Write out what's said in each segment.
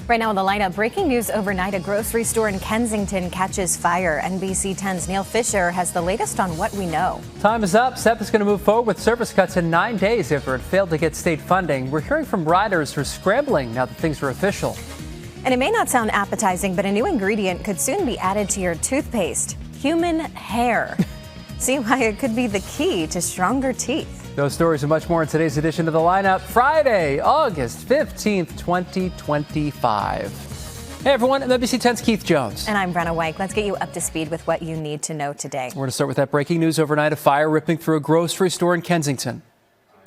Right now on the lineup, breaking news overnight, a grocery store in Kensington catches fire. NBC 10's Neil Fischer has the latest on what we know. Time is up. SEPTA is going to move forward with service cuts in 9 days after it failed to get state funding. We're hearing from riders who are scrambling now that things are official. And it may not sound appetizing, but a new ingredient could soon be added to your toothpaste: human hair. See why it could be the key to stronger teeth. Those stories and much more in today's edition of The Lineup, Friday, August 15th, 2025. Hey everyone, I'm NBC 10's Keith Jones. And I'm Brenna Weick. Let's get you up to speed with what you need to know today. We're going to start with that breaking news overnight: a fire ripping through a grocery store in Kensington.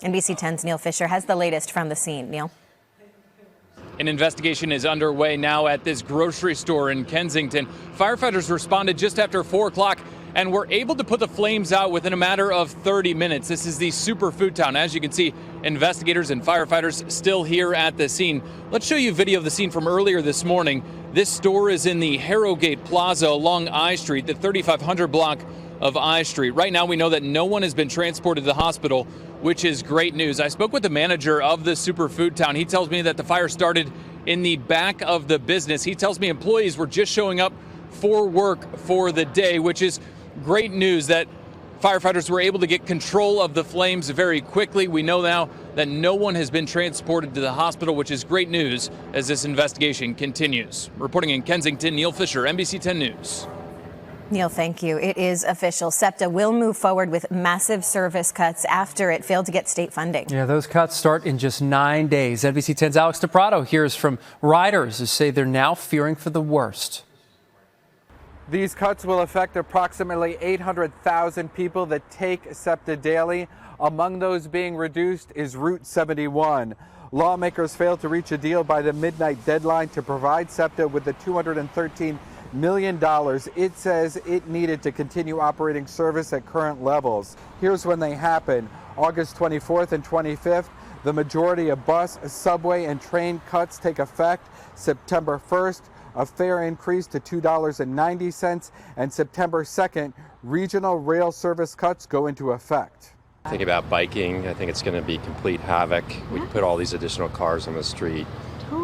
NBC 10's Neil Fischer has the latest from the scene. Neil. An investigation is underway now at this grocery store in Kensington. Firefighters responded just after 4 o'clock and were able to put the flames out within a matter of 30 minutes. This is the superfood town. As you can see, investigators and firefighters still here at the scene. Let's show you video of the scene from earlier this morning. This store is in the Harrogate Plaza along I Street, the 3500 block of I Street. Right now, we know that no one has been transported to the hospital, which is great news. I spoke with the manager of the superfood town. He tells me that the fire started in the back of the business. He tells me employees were just showing up for work for the day, which is great news that firefighters were able to get control of the flames very quickly. We know now that no one has been transported to the hospital, which is great news as this investigation continues. Reporting in Kensington, Neil Fischer, NBC 10 News. Neil, thank you. It is official. SEPTA will move forward with massive service cuts after it failed to get state funding. Yeah, those cuts start in just 9 days. NBC 10's Alex DePrato hears from riders who say they're now fearing for the worst. These cuts will affect approximately 800,000 people that take SEPTA daily. Among those being reduced is Route 71. Lawmakers failed to reach a deal by the midnight deadline to provide SEPTA with the $213 million it says it needed to continue operating service at current levels. Here's when they happen: August 24th and 25th. The majority of bus, subway, and train cuts take effect. September 1st, a fare increase to $2.90, and September 2nd, regional rail service cuts go into effect. Think about biking. I think it's going to be complete havoc. We put all these additional cars on the street.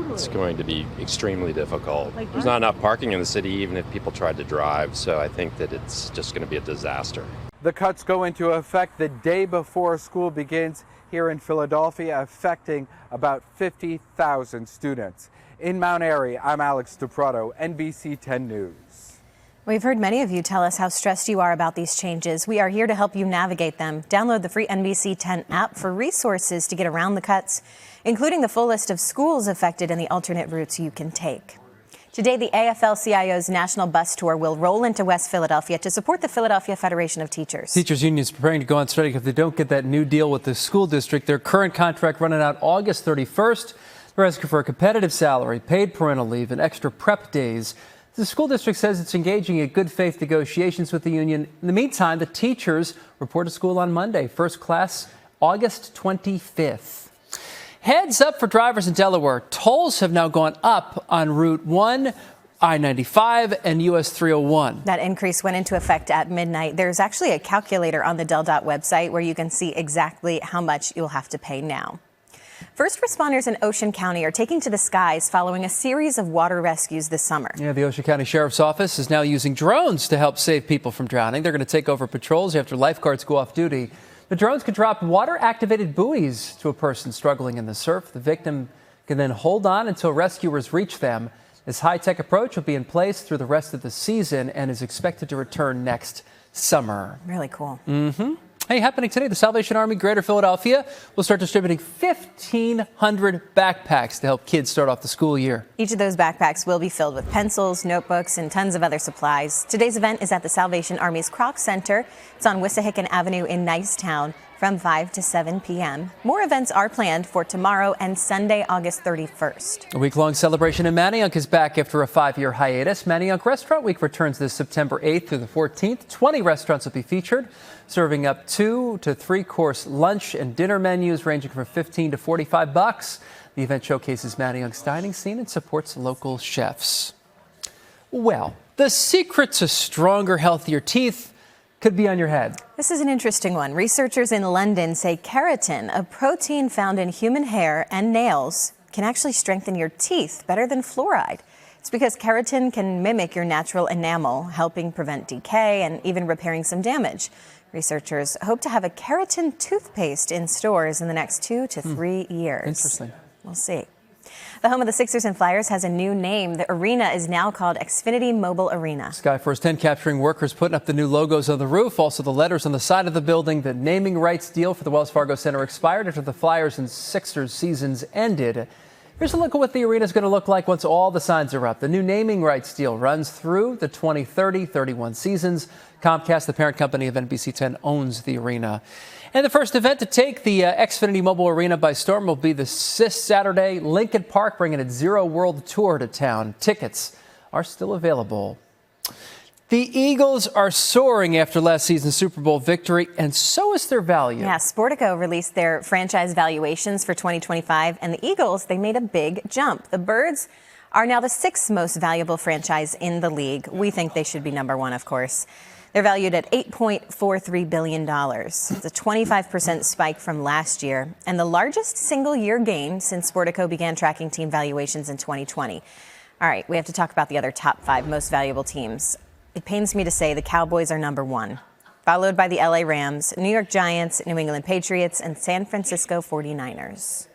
It's going to be extremely difficult. There's not enough parking in the city, even if people tried to drive, so I think that it's just going to be a disaster. The cuts go into effect the day before school begins here in Philadelphia, affecting about 50,000 students. In Mount Airy, I'm Alex DePrato, NBC 10 News. We've heard many of you tell us how stressed you are about these changes. We are here to help you navigate them. Download the free NBC 10 app for resources to get around the cuts, including the full list of schools affected and the alternate routes you can take. Today, the AFL-CIO's national bus tour will roll into West Philadelphia to support the Philadelphia Federation of Teachers. Teachers union is preparing to go on strike if they don't get that new deal with the school district. Their current contract running out August 31st. They're asking for a competitive salary, paid parental leave, and extra prep days. The school district says it's engaging in good faith negotiations with the union. In the meantime, the teachers report to school on Monday. First class, August 25th. Heads up for drivers in Delaware. Tolls have now gone up on Route 1, I-95, and US 301. That increase went into effect at midnight. There's actually a calculator on the DelDOT website where you can see exactly how much you'll have to pay now. First responders in Ocean County are taking to the skies following a series of water rescues this summer. Yeah, the Ocean County Sheriff's Office is now using drones to help save people from drowning. They're going to take over patrols after lifeguards go off duty. The drones could drop water-activated buoys to a person struggling in the surf. The victim can then hold on until rescuers reach them. This high-tech approach will be in place through the rest of the season and is expected to return next summer. Really cool. Hey, happening today, the Salvation Army Greater Philadelphia will start distributing 1,500 backpacks to help kids start off the school year. Each of those backpacks will be filled with pencils, notebooks, and tons of other supplies. Today's event is at the Salvation Army's Kroc Center. It's on Wissahickon Avenue in Nicetown from 5 to 7 p.m. More events are planned for tomorrow and Sunday, August 31st. A week-long celebration in Manayunk is back after a 5-year hiatus. Manayunk Restaurant Week returns this September 8th through the 14th. 20 restaurants will be featured, serving up 2 to 3-course lunch and dinner menus ranging from $15 to $45. The event showcases Manayunk's dining scene and supports local chefs. Well, the secret to stronger, healthier teeth could be on your head. This is an interesting one. Researchers in London say keratin, a protein found in human hair and nails, can actually strengthen your teeth better than fluoride. It's because keratin can mimic your natural enamel, helping prevent decay and even repairing some damage. Researchers hope to have a keratin toothpaste in stores in the next 2 to 3 years. Interesting. We'll see. The home of the Sixers and Flyers has a new name. The arena is now called Xfinity Mobile Arena. Sky Force 10 capturing workers putting up the new logos on the roof, also the letters on the side of the building. The naming rights deal for the Wells Fargo Center expired after the Flyers and Sixers seasons ended. Here's a look at what the arena is going to look like once all the signs are up. The new naming rights deal runs through the 2030-31 seasons. Comcast, the parent company of NBC 10, owns the arena. And the first event to take the Xfinity Mobile Arena by storm will be this Saturday. Lincoln Park bringing its Zero World Tour to town. Tickets are still available. The Eagles are soaring after last season's Super Bowl victory, and so is their value. Yeah, Sportico released their franchise valuations for 2025, and the Eagles, they made a big jump. The Birds are now the 6th most valuable franchise in the league. We think they should be number 1, of course. They're valued at $8.43 billion. It's a 25% spike from last year and the largest single-year gain since Sportico began tracking team valuations in 2020. All right, we have to talk about the other top 5 most valuable teams. It pains me to say the Cowboys are number 1, followed by the LA Rams, New York Giants, New England Patriots, and San Francisco 49ers.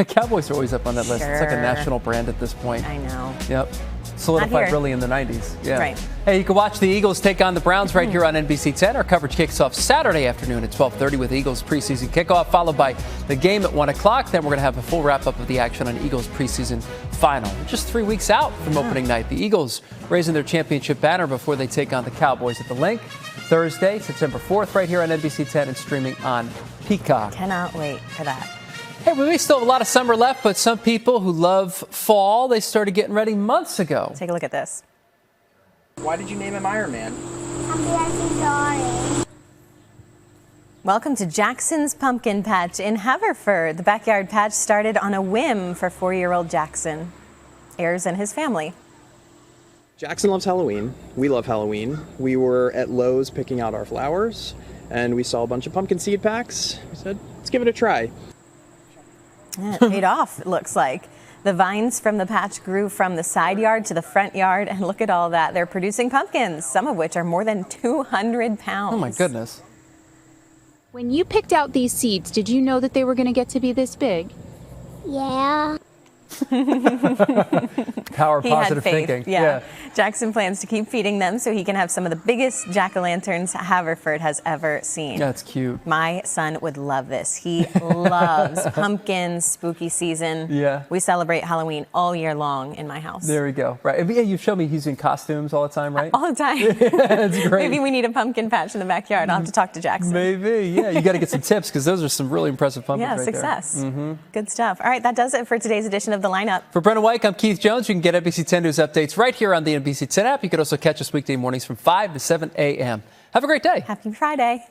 Cowboys are always up on that list. Sure. It's like a national brand at this point. I know. Yep. Solidified really in the 90s. Yeah. Right. Hey, you can watch the Eagles take on the Browns right here on NBC 10. Our coverage kicks off Saturday afternoon at 12:30 with Eagles preseason kickoff, followed by the game at 1 o'clock. Then we're going to have a full wrap-up of the action on Eagles preseason final. We're just 3 weeks out from opening night. The Eagles raising their championship banner before they take on the Cowboys at the Link Thursday, September 4th, right here on NBC 10 and streaming on Peacock. Cannot wait for that. Hey, we may still have a lot of summer left, but some people who love fall, they started getting ready months ago. Take a look at this. Why did you name him Iron Man? Welcome to Jackson's Pumpkin Patch in Haverford. The backyard patch started on a whim for 4-year-old Jackson, Ayers, and his family. Jackson loves Halloween. We love Halloween. We were at Lowe's picking out our flowers, and we saw a bunch of pumpkin seed packs. We said, let's give it a try. Yeah, it paid off, it looks like. The vines from the patch grew from the side yard to the front yard, and look at all that. They're producing pumpkins, some of which are more than 200 pounds. Oh, my goodness. When you picked out these seeds, did you know that they were going to get to be this big? Yeah. Power He positive had faith. thinking. Yeah. Jackson plans to keep feeding them so he can have some of the biggest jack-o'-lanterns Haverford has ever seen. That's cute. My son would love this. He loves pumpkins, spooky season. Yeah. We celebrate Halloween all year long in my house. There we go. Right. Yeah, you show me he's in costumes all the time, right? All the time. That's great. Maybe we need a pumpkin patch in the backyard. I'll have to talk to Jackson. Maybe. Yeah. You got to get some tips because those are some really impressive pumpkins Yeah, right success. there. Good stuff. All right, that does it for today's edition of The Lineup. For Brenna Weick, I'm Keith Jones. You can get NBC 10 News updates right here on the NBC 10 app. You can also catch us weekday mornings from 5 to 7 a.m. Have a great day. Happy Friday.